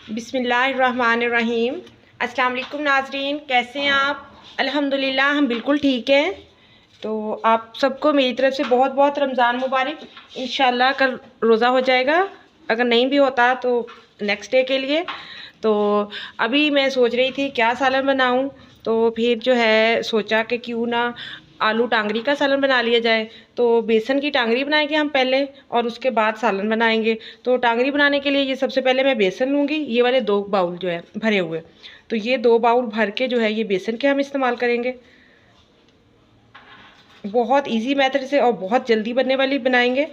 बिस्मिल्लाहिर्रहमानिर्रहीम। अस्सलाम वालेकुम नाज़रीन, कैसे हैं आप? अल्हम्दुलिल्लाह हम बिल्कुल ठीक हैं। तो आप सबको मेरी तरफ से बहुत बहुत रमज़ान मुबारक। इंशाल्लाह कल रोज़ा हो जाएगा, अगर नहीं भी होता तो नेक्स्ट डे के लिए। तो अभी मैं सोच रही थी क्या सालन बनाऊं, तो फिर जो है सोचा कि क्यों ना आलू टांगरी का सालन बना लिया जाए। तो बेसन की टांगरी बनाएंगे हम पहले और उसके बाद सालन बनाएंगे। तो टांगरी बनाने के लिए ये सबसे पहले मैं बेसन लूँगी, ये वाले 2 बाउल जो है भरे हुए। तो ये 2 बाउल भर के जो है ये बेसन के हम इस्तेमाल करेंगे। बहुत इजी मेथड से और बहुत जल्दी बनने वाली बनाएंगे।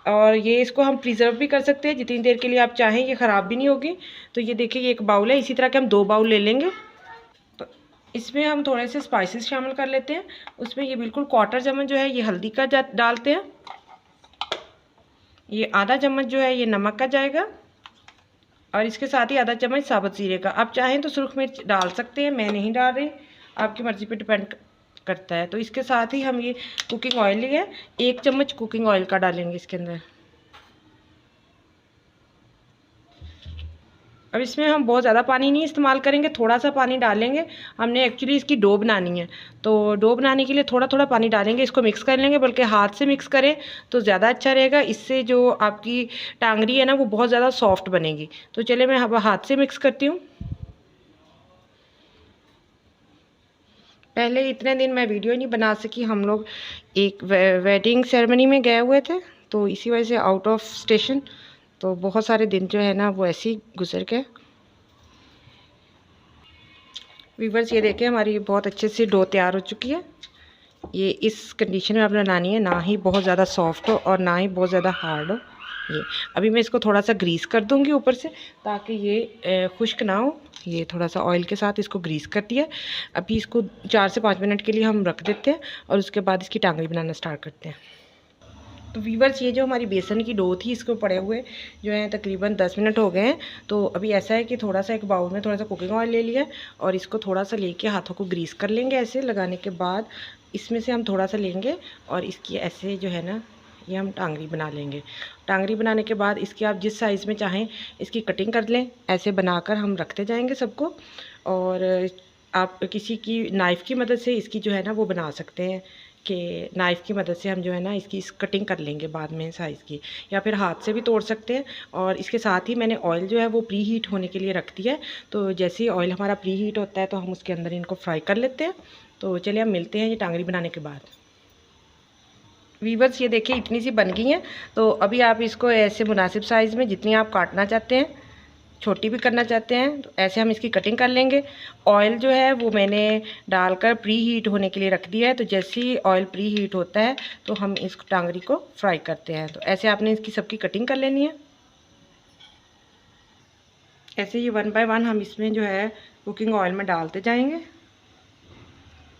और ये इसको हम प्रिजर्व भी कर सकते हैं जितनी देर के लिए आप चाहें, ये ख़राब भी नहीं होगी। तो ये देखिए ये 1 बाउल है, इसी तरह के हम 2 बाउल ले लेंगे। तो इसमें हम थोड़े से स्पाइसेस शामिल कर लेते हैं। उसमें ये बिल्कुल 1/4 चम्मच जो है ये हल्दी का डालते हैं। ये आधा चम्मच जो है ये नमक का जाएगा और इसके साथ ही आधा चम्मच साबुत जीरे का। आप चाहें तो सुरख मिर्च डाल सकते हैं, मैं नहीं डाल रही, आपकी मर्ज़ी पे डिपेंड करता है। तो इसके साथ ही हम ये कुकिंग ऑयल लिया है, 1 चम्मच कुकिंग ऑयल का डालेंगे इसके अंदर। अब इसमें हम बहुत ज़्यादा पानी नहीं इस्तेमाल करेंगे, थोड़ा सा पानी डालेंगे। हमने एक्चुअली इसकी डो बनानी है, तो डो बनाने के लिए थोड़ा थोड़ा पानी डालेंगे। इसको मिक्स कर लेंगे, बल्कि हाथ से मिक्स करें तो ज़्यादा अच्छा रहेगा। इससे जो आपकी टांगरी है ना वो बहुत ज़्यादा सॉफ्ट बनेगी। तो चलिए मैं अब हाथ से मिक्स करती हूँ। पहले इतने दिन मैं वीडियो नहीं बना सकी, हम लोग एक वेडिंग सेरेमनी में गए हुए थे, तो इसी वजह से आउट ऑफ स्टेशन, तो बहुत सारे दिन जो है ना वो ऐसे ही गुजर गए। व्यूवर्स ये देखें हमारी बहुत अच्छे से डो तैयार हो चुकी है। ये इस कंडीशन में आप बनानी है, ना ही बहुत ज़्यादा सॉफ्ट हो और ना ही बहुत ज़्यादा हार्ड हो। ये अभी मैं इसको थोड़ा सा ग्रीस कर दूंगी ऊपर से, ताकि ये खुश्क ना हो। ये थोड़ा सा ऑयल के साथ इसको ग्रीस कर दिया। अभी इसको 4 से 5 मिनट के लिए हम रख देते हैं और उसके बाद इसकी टांगरी बनाना स्टार्ट करते हैं। तो वीवर्स ये जो हमारी बेसन की डो थी, इसको पड़े हुए जो है तकरीबन 10 मिनट हो गए हैं। तो अभी ऐसा है कि थोड़ा सा एक बाउल में थोड़ा सा कुकिंग ऑयल ले लिया और इसको थोड़ा सा लेके हाथों को ग्रीस कर लेंगे। ऐसे लगाने के बाद इसमें से हम थोड़ा सा लेंगे और इसकी ऐसे जो है ना ये हम टांगरी बना लेंगे। टांगरी बनाने के बाद इसकी आप जिस साइज़ में चाहें इसकी कटिंग कर लें। ऐसे बनाकर हम रखते जाएंगे सबको। और आप किसी की नाइफ़ की मदद से इसकी जो है ना वो बना सकते हैं, कि नाइफ़ की मदद से हम जो है ना इसकी कटिंग कर लेंगे बाद में साइज़ की, या फिर हाथ से भी तोड़ सकते हैं। और इसके साथ ही मैंने ऑयल जो है वो प्री हीट होने के लिए रख दिया है। तो जैसे ही ऑयल हमारा प्री हीट होता है तो हम उसके अंदर इनको फ्राई कर लेते हैं। तो चलिए हम मिलते हैं ये टांगरी बनाने के बाद। वीवर्स ये देखिए इतनी सी बन गई हैं। तो अभी आप इसको ऐसे मुनासिब साइज़ में जितनी आप काटना चाहते हैं, छोटी भी करना चाहते हैं, तो ऐसे हम इसकी कटिंग कर लेंगे। ऑयल जो है वो मैंने डालकर प्री हीट होने के लिए रख दिया है। तो जैसे ही ऑयल प्री हीट होता है तो हम इस टांगरी को फ्राई करते हैं। तो ऐसे आपने इसकी सबकी कटिंग कर लेनी है। ऐसे ही 1 बाय 1 हम इसमें जो है कुकिंग ऑयल में डालते जाएंगे।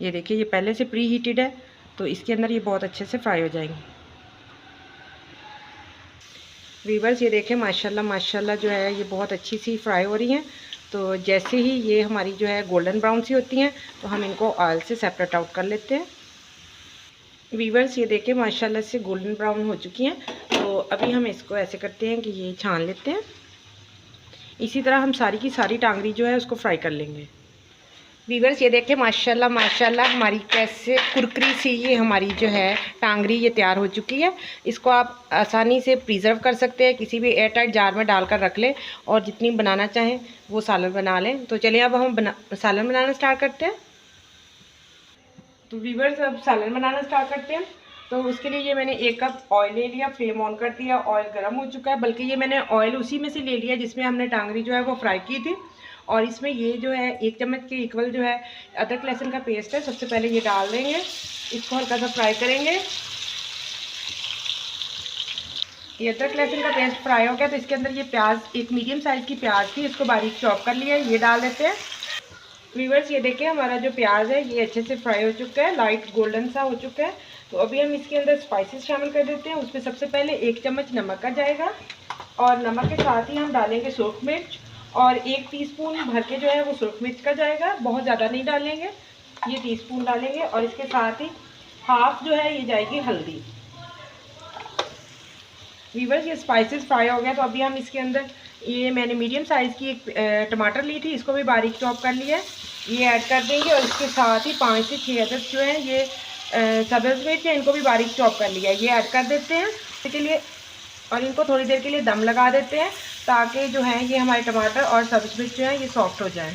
ये देखिए ये पहले से प्री हीटेड है, तो इसके अंदर ये बहुत अच्छे से फ्राई हो जाएंगे। वीवर्स ये देखें माशाल्लाह माशाल्लाह जो है ये बहुत अच्छी सी फ्राई हो रही हैं। तो जैसे ही ये हमारी जो है गोल्डन ब्राउन सी होती हैं तो हम इनको ऑयल से सेपरेट आउट कर लेते हैं। वीवर्स ये देखें माशाल्लाह से गोल्डन ब्राउन हो चुकी हैं। तो अभी हम इसको ऐसे करते हैं कि ये छान लेते हैं। इसी तरह हम सारी की सारी टांगरी जो है उसको फ्राई कर लेंगे। वीवर्स ये देखें माशाल्लाह माशाल्लाह हमारी कैसे कुरकुरी सी ये हमारी जो है टांगरी ये तैयार हो चुकी है। इसको आप आसानी से प्रिजर्व कर सकते हैं, किसी भी एयर टाइट जार में डालकर रख लें और जितनी बनाना चाहें वो सालन बना लें। तो चलिए अब हम सालन बनाना स्टार्ट करते हैं। तो वीवर्स अब सालन बनाना स्टार्ट करते हैं। तो उसके लिए ये मैंने 1 कप ऑयल ले लिया, फ्लेम ऑन कर दिया, ऑयल गर्म हो चुका है। बल्कि ये मैंने ऑयल उसी में से ले लिया जिसमें हमने टांगरी जो है वो फ्राई की थी। और इसमें ये जो है 1 चम्मच के इक्वल जो है अदरक लहसुन का पेस्ट है। सबसे पहले ये डाल देंगे, इसको हल्का सा फ्राई करेंगे। ये अदरक लहसुन का पेस्ट फ्राई हो गया तो इसके अंदर ये प्याज, एक मीडियम साइज़ की प्याज थी, इसको बारीक चॉप कर लिया, ये डाल देते हैं। व्यूअर्स ये देखिए हमारा जो प्याज है ये अच्छे से फ्राई हो चुका है, लाइट गोल्डन सा हो चुका है। तो अभी हम इसके अंदर स्पाइसेस शामिल कर देते हैं। उसमें सबसे पहले 1 चम्मच नमक का जाएगा और नमक के साथ ही हम डालेंगे सुरख मिर्च, और 1 टीस्पून भर के जो है वो सुरख मिर्च का जाएगा, बहुत ज़्यादा नहीं डालेंगे, ये टीस्पून डालेंगे। और इसके साथ ही हाफ जो है ये जाएगी हल्दी। व्यूअर्स ये स्पाइसेस फ्राई हो गया तो अभी हम इसके अंदर ये मैंने मीडियम साइज़ की एक टमाटर ली थी, इसको भी बारीक चॉप कर लिया है, ये ऐड कर देंगे। और इसके साथ ही 5 से 6 अदद जो है ये सब्ज़ मिर्च है, इनको भी बारीक चॉप कर लिया है, ये ऐड कर देते हैं इसके लिए। और इनको थोड़ी देर के लिए दम लगा देते हैं ताकि जो है ये हमारे टमाटर और सब्ज़ मिर्च जो है ये सॉफ्ट हो जाए।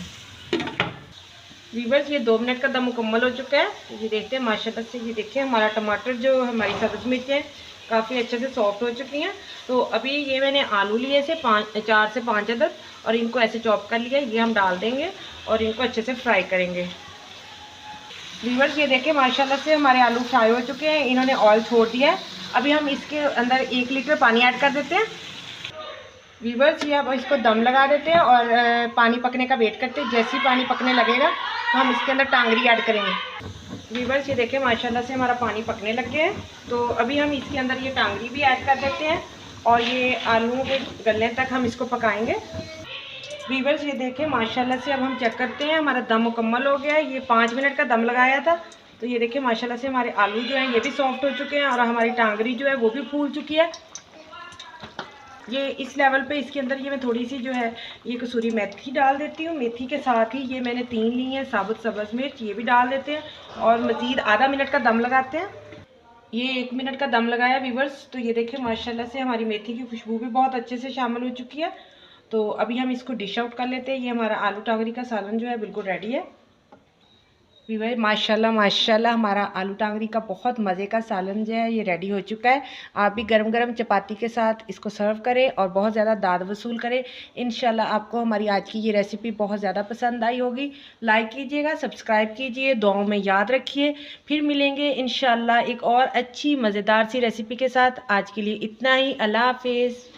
वीवर्स, ये 2 मिनट का दम मुकम्मल हो चुका है। ये देखते हैं माशाल्लाह से, ये देखिए हमारा टमाटर जो हमारी सब्ज़ मिर्च है काफ़ी अच्छे से सॉफ्ट हो चुकी हैं। तो अभी ये मैंने आलू लिए से 4 से 5 अदद और इनको ऐसे चॉप कर लिया, ये हम डाल देंगे और इनको अच्छे से फ्राई करेंगे। वीवर्स, ये देखिए माशाल्लाह से हमारे आलू फ्राई हो चुके हैं, इन्होंने ऑयल छोड़ दिया है। अभी हम इसके अंदर 1 लीटर पानी ऐड कर देते हैं। वीवर्स, ये अब इसको दम लगा देते हैं और पानी पकने का वेट करते हैं। जैसे ही पानी पकने लगेगा तो हम इसके अंदर टांगरी ऐड करेंगे। वीवर्स, ये देखें माशाल्लाह से हमारा पानी पकने लग गया है। तो अभी हम इसके अंदर ये टांगरी भी ऐड कर देते हैं और ये आलूओं के गलने तक हम इसको पकाएंगे। वीवर्स, ये देखें माशाल्लाह से अब हम चेक करते हैं, हमारा दम मुकम्मल हो गया है। ये 5 मिनट का दम लगाया था। तो ये देखिए माशाल्लाह से हमारे आलू जो हैं ये भी सॉफ्ट हो चुके हैं और हमारी टांगरी जो है वो भी फूल चुकी है। ये इस लेवल पे इसके अंदर ये मैं थोड़ी सी जो है ये कसूरी मेथी डाल देती हूँ। मेथी के साथ ही ये मैंने 3 ली हैं साबुत सब्ज़ मिर्च, ये भी डाल देते हैं और मज़ीद आधा मिनट का दम लगाते हैं। ये 1 मिनट का दम लगाया वीवर्स। तो ये देखिए माशाल्लाह से हमारी मेथी की खुशबू भी बहुत अच्छे से शामिल हो चुकी है। तो अभी हम इसको डिश आउट कर लेते हैं। ये हमारा आलू टांगरी का सालन जो है बिल्कुल रेडी है। वीवर, माशाल्लाह माशाल्लाह हमारा आलू टांगरी का बहुत मज़े का सालन जो है ये रेडी हो चुका है। आप भी गरम गरम चपाती के साथ इसको सर्व करें और बहुत ज़्यादा दाद वसूल करें। इंशाल्लाह आपको हमारी आज की ये रेसिपी बहुत ज़्यादा पसंद आई होगी। लाइक कीजिएगा, सब्सक्राइब कीजिए, दुआओं में याद रखिए। फिर मिलेंगे इंशाल्लाह एक और अच्छी मज़ेदार सी रेसिपी के साथ। आज के लिए इतना ही। अल्लाह हाफिज़।